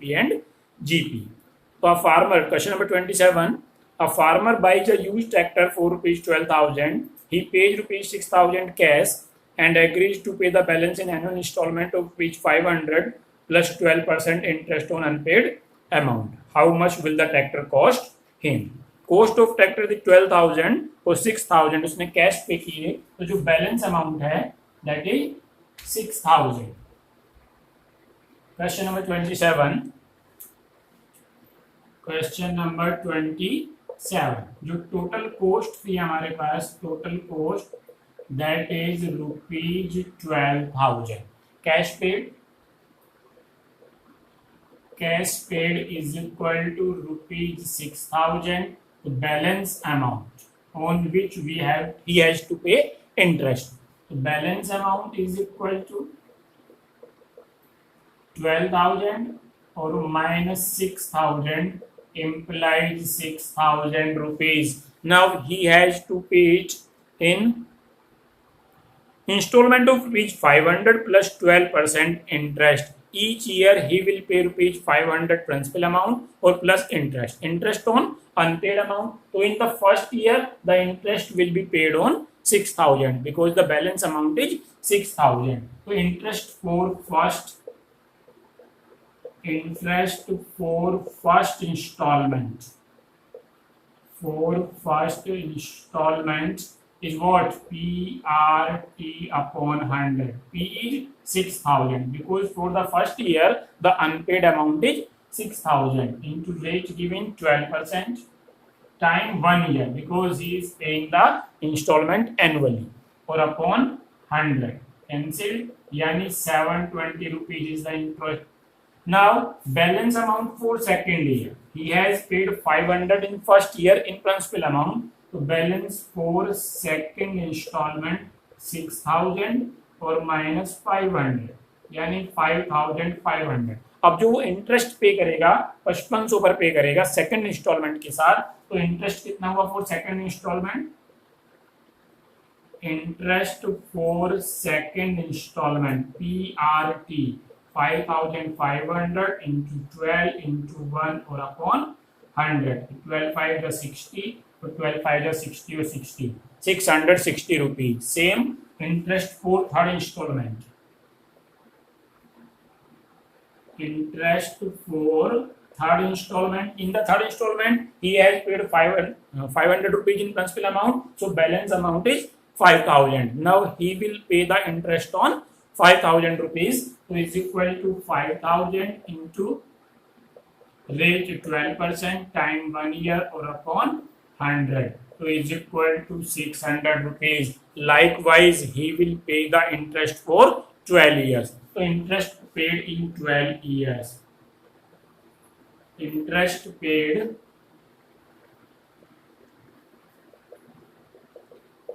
and GP. So a farmer, question number 27, a farmer buys a used tractor for rupees 12,000. He pays rupees 6,000 cash and agrees to pay the balance in annual installment of rupees 500 plus 12% interest on unpaid amount. How much will the tractor cost him? Cost of tractor थी 12,000 और 6,000 उसने cash पे किए, तो जो balance amount है that is 6,000. Question number 27. Question number 27, जो total cost थी हमारे पास, total cost that is rupees 12,000. Cash paid is equal to rupees 6,000. the balance amount on which he has to pay interest. The balance amount is equal to 12,000 or minus 6,000 implies 6,000 rupees. Now he has to pay it in installment of rupees 500 plus 12% interest. Each year he will pay rupees 500 principal amount or plus interest on unpaid amount. So in the first year the interest will be paid on 6,000 because the balance amount is 6,000. So interest for first installment is what? PRT upon 100. P is 6,000 because for the first year the unpaid amount is 6,000 into rate given 12% time 1 year because he is paying the installment annually, or upon 100. Cancelled, yani 720 rupees is the interest. Now balance amount for second year, he has paid 500 in first year in principal amount. तो balance for second instalment 6,000 और minus 500 यानी 5,500. अब जो वो interest पे करेगा 5500 पर पे करेगा सेकेंड इंस्टॉलमेंट के साथ, तो इंटरेस्ट कितना हुआ for second instalment? Interest for second instalment PRT 5,500 into 12 into 1 और upon 100. 12 5 the 60, 12 5 60 or 60, 660 rupees. Same interest for third installment. Interest for third installment. In the third installment, he has paid 500 rupees in principal amount. So balance amount is 5,000. Now he will pay the interest on 5,000 rupees. So it's equal to 5,000 into rate 12% time 1 year or upon 100. So is equal to 600 rupees. Likewise, he will pay the interest for 12 years. So interest paid in 12 years. Interest paid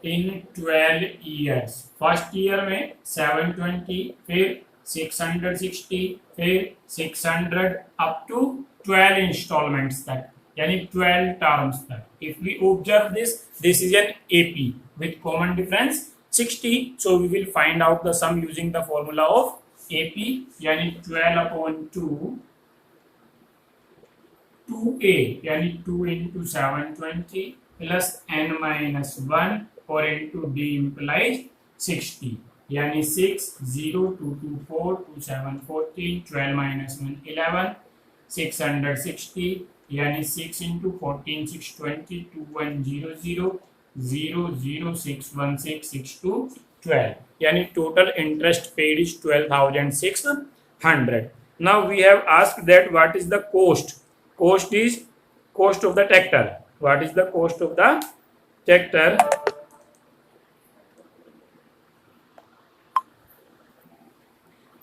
in 12 years. First year में 720, फिर 660, फिर 600 up to 12 installments तक, यानी 12 terms तक. If we observe this is an AP with common difference 60. So we will find out the sum using the formula of AP, यानी 12 upon 2 2A, यानी 2 into 720 plus n minus 1 or into D implies 60, यानी 6 0 2 2 4 2 7 14 12 minus 1 11 660 यानी 6 into 14 620 2100 00616 12, यानी total interest paid is 12,600. Now we have asked that what is the cost. Cost is cost of the tractor. What is the cost of the tractor?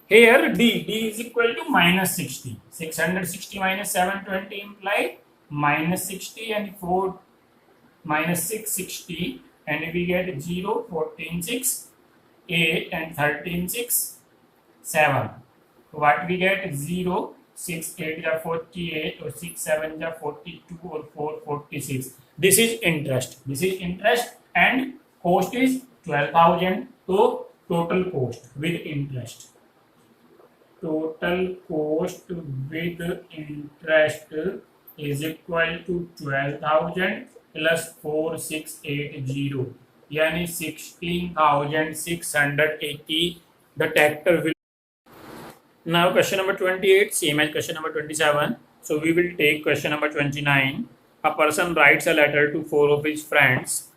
Here D is equal to minus 60. 660 minus 720 imply minus 60 and 4 minus 660, and we get 0 14 6 8 and 13 6 7. What we get 0 6 8 is 48 or 6 7 is 42 or 4 46. This is interest. And cost is 12,000. So total cost with interest. total cost with interest is equal to 12,000 plus 4680, yani 16,680 the tractor will. Now question number 28, same as question number 27. So we will take question number 29. A person writes a letter to 4 of his friends.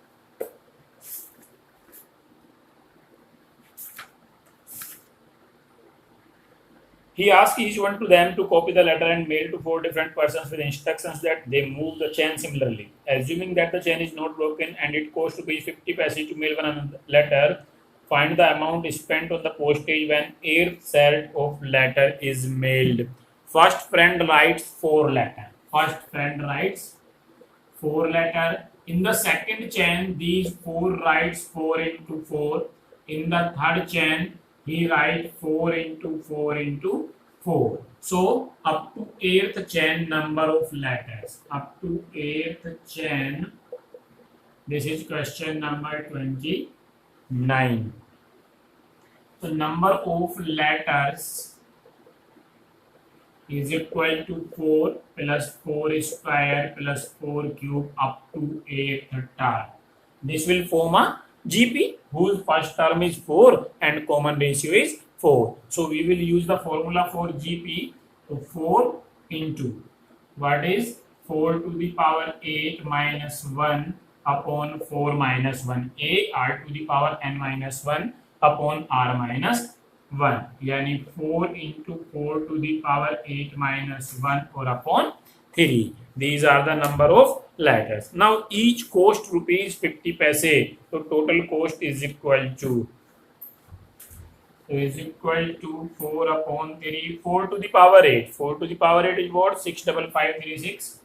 He asks each one to them to copy the letter and mail to 4 different persons with instructions that they move the chain similarly. Assuming that the chain is not broken and it costs rupees 50 paise to mail one letter, find the amount spent on the postage when 8th set of letter is mailed. First friend writes 4 letter. First friend writes 4 letter. In the second chain, these 4 writes 4 into 4. In the third chain, he writes 4 into 4 into 4. So, up to 8th chain number of letters. Up to 8th chain, this is question number 29. So, number of letters is equal to 4 plus 4 square plus 4 cube up to 8th term. This will form a GP whose first term is 4 and common ratio is 4. So we will use the formula for GP. So 4 into what is 4 to the power 8 minus 1 upon 4 minus 1, a r to the power n minus 1 upon r minus 1, yani 4 into 4 to the power 8 minus 1 or upon 3. These are the number of letters. Now each cost rupees 50 paise. So total cost is equal to 4 upon 3. 4 to the power 8. 4 to the power 8 is what? 65536.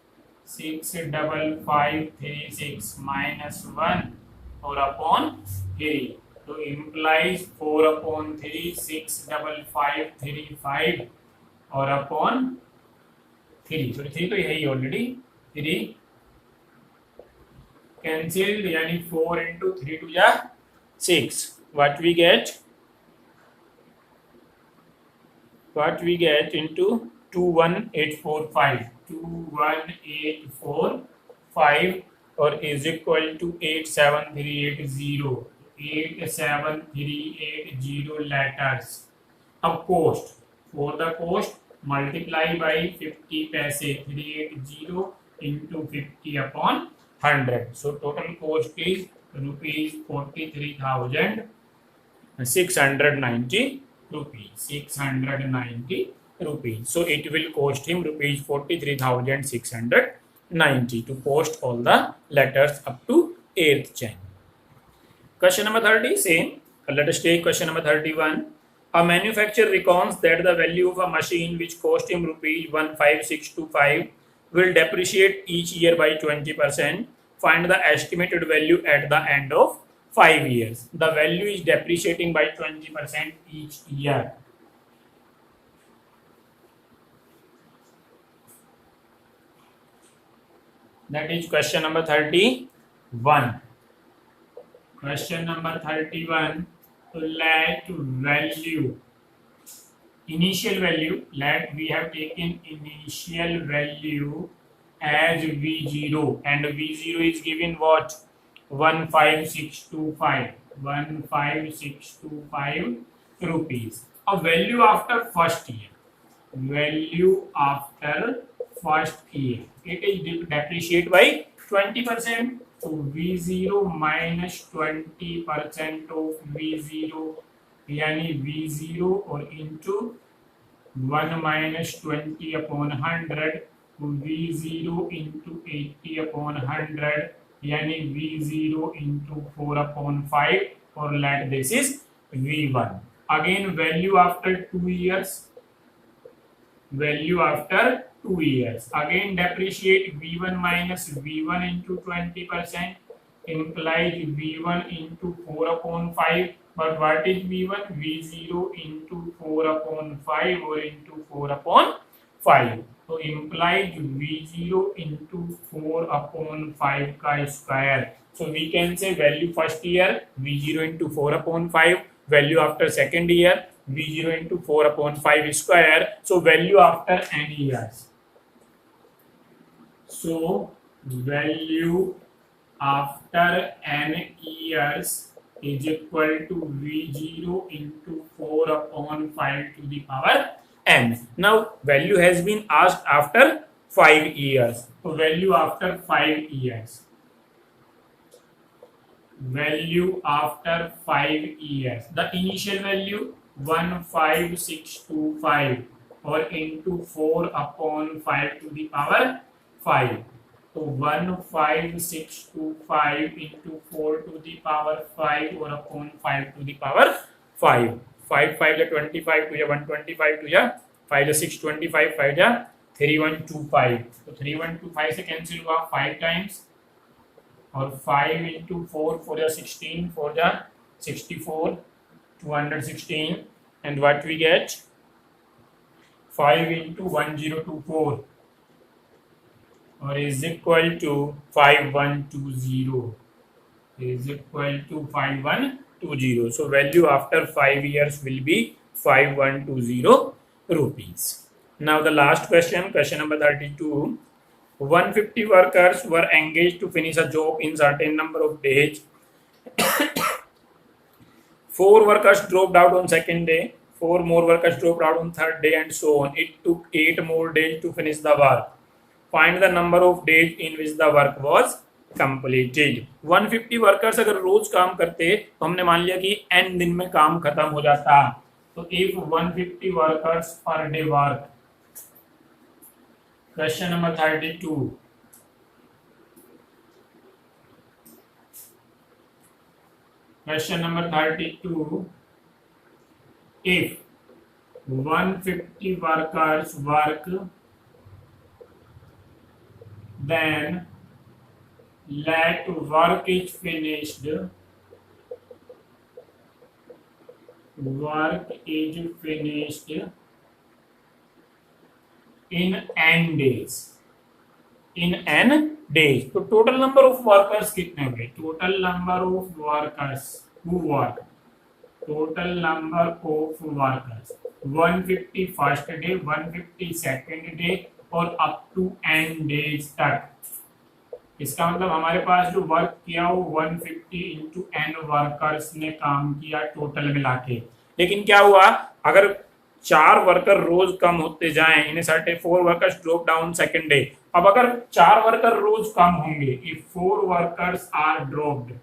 65536 minus 1 or upon 3. So implies 4 upon 3, 65535 or upon 3. So 3 तो यही already 3 cancelled, यानी 4 into 3 to जा 6. What we get? What we get into 21845. 21845 or is equal to 87380. 87380 letters. Of cost. For the cost, multiply by 50 paise. 380 into 50 upon 100. So total cost is rupees 43,690 rupees. 690 rupees. So it will cost him rupees 43,690 to post all the letters up to 8th chain. Question number 30, same. Let us take question number 31. A manufacturer reckons that the value of a machine which cost him rupees 15625 will depreciate each year by 20%. Find the estimated value at the end of 5 years. The value is depreciating by 20% each year. That is question number 31. Question number 31. So let value, initial value, let we have taken initial value as V0 and V0 is given what? 15625. 15625 rupees. A value after first year. Value after first year. It is depreciate by 20%. So V0 minus 20% of V0, yani V0 or into 1 minus 20 upon 100, V0 into 80 upon 100, yani V0 into 4 upon 5, or let this is V1. Again value after 2 years. Value after 2 years. Again depreciate V1 minus V1 into 20% implies V1 into 4 upon 5. But what is V1? V0 into 4 upon 5 or into 4 upon 5. So implies V0 into 4 upon 5 ka square. So we can say value first year V0 into 4 upon 5, value after second year V0 into 4 upon 5 square. So value after n years. So value after n years is equal to V0 into 4 upon 5 to the power n. Now value has been asked after 5 years. So value after 5 years. Value after 5 years. The initial value 15625 or into 4 upon 5 to the power 5. So 15625 into 4 to the power 5 or upon 5 to the power 5. 5 5 is 25 to 125 to 5 is 625 5 is 3125. तो 3125 से cancel हुआ 5 times और 5 into 4 for the 16 for the 64 216 and what we get 5 into 1024 or is equal to 5120 is equal to 5120. So value after 5 years will be 5120 rupees. Now the last question, question number 32. 150 workers were engaged to finish a job in certain number of days. 4 workers dropped out on second day, 4 more workers dropped out on third day and so on. It took 8 more days to finish the work. Find the number of days in which the work was completed. 150 workers अगर रोज काम करते तो हमने मान लिया कि n दिन में काम खत्म हो जाता. तो if 150 workers per day work. Question number 32. Question number 32. If 150 workers work, then let work is finished. Work is finished in n days. In n days. तो total number of workers कितने हुए? Total number of workers who work. Total number of workers 150 first day, 150 second day और up to n days तक. इसका मतलब हमारे पास जो work किया वो 150 इंटू n वर्कर्स ने काम किया टोटल मिला के. लेकिन क्या हुआ अगर 4 वर्कर रोज कम होते जाएं, in certain 4 workers drop down second day. अब अगर 4 वर्कर रोज कम होंगे, if 4 workers are dropped,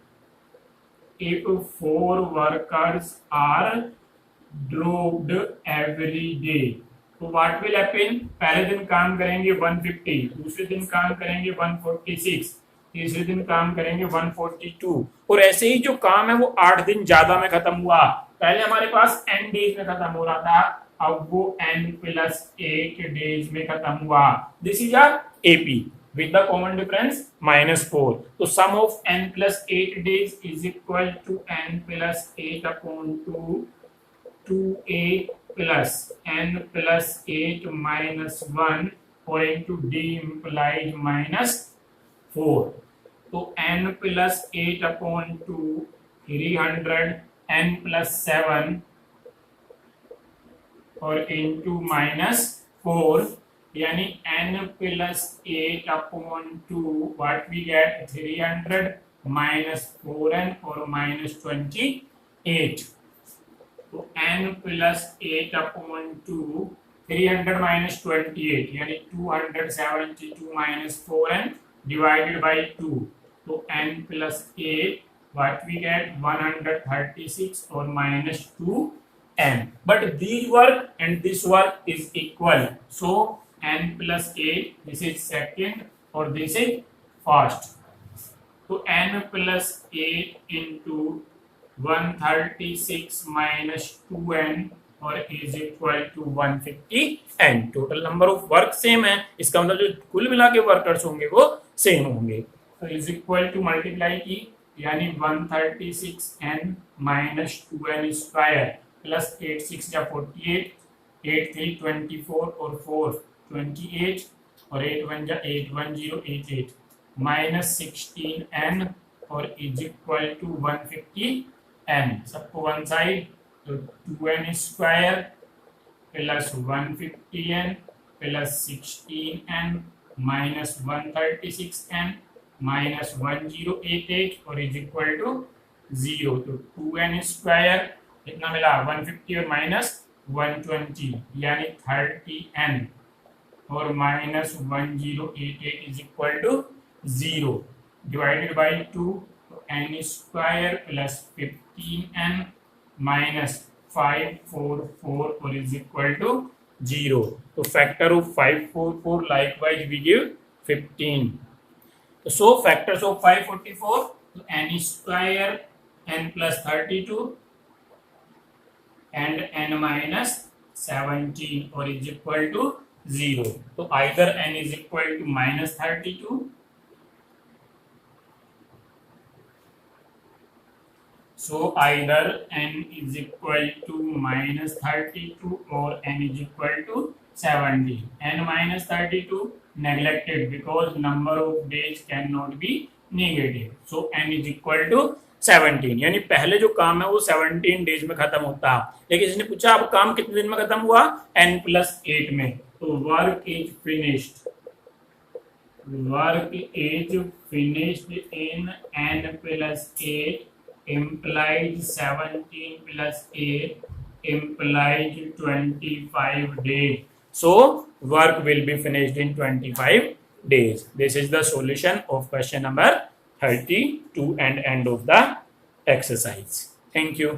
if 4 workers are dropped every day, तो what will happen? पहले दिन काम करेंगे 150, दूसरे दिन काम करेंगे 146, तीसरे दिन काम करेंगे 142 और ऐसे ही जो काम है वो 8 दिन ज्यादा में खत्म हुआ. पहले हमारे पास n डेज में खत्म हो रहा था, अब वो n प्लस 8 डेज में खत्म हुआ. This is our AP with the common difference -4. So sum of n plus 8 days is equal to n plus 8 upon 2 2a plus n plus 8 minus 1 or into d implies -4. So n plus 8 upon 2 300 n plus 7 और into -4 यानी n plus 8 upon 2 what we get 300 minus 4n or minus 28. तो n plus 8 upon 2 300 minus 28 यानी 272 minus 4n divided by 2. तो n plus 8 what we get 136 or minus 2n. But this work and this work is equal. So n plus 8 this is second or this is first. So n plus 8 into 136 minus 2n और is equal to 150n. Total number of work same है, इसका मतलब जो कुल मिला के workers होंगे वो सेम होंगे. तो इज इक्वल टू मल्टीप्लाई की यानी 136n minus 2n square plus 8 6 या 48 8 3 24 और 4 28 और 8 1 जा 8 1088 माइनस 16n और इज इक्वल टू 150n. सबको वन साइड तो 2n square plus 150n plus 16n minus 136n minus 1088 और इज इक्वल टू 0। तो 2n स्क्वायर कितना मिला 150 और माइनस 120 यानी 30n और minus 1088 is equal to 0 divided by 2 तो n square plus 15n minus 544 और इज इक्वल टू 0। तो factor of 544 likewise we give 15। तो सो फैक्टर्स ऑफ 544 तो n square n plus 32 and n minus 17 or is equal to 0। तो either n is equal to minus 32 so either n is equal to minus 32 or n is equal to 17। n minus 32 neglected because number of days cannot be negative so n is equal to 17 यानी पहले जो काम है वो 17 days में खत्म होता है। लेकिन इसने पूछा अब काम कितने दिन में खत्म हुआ n+8 में। तो work is finished in n+8 implies 17 plus 8 implies 25 days so work will be finished in 25 days। This is the solution of question number 32 and end of the exercise. Thank you.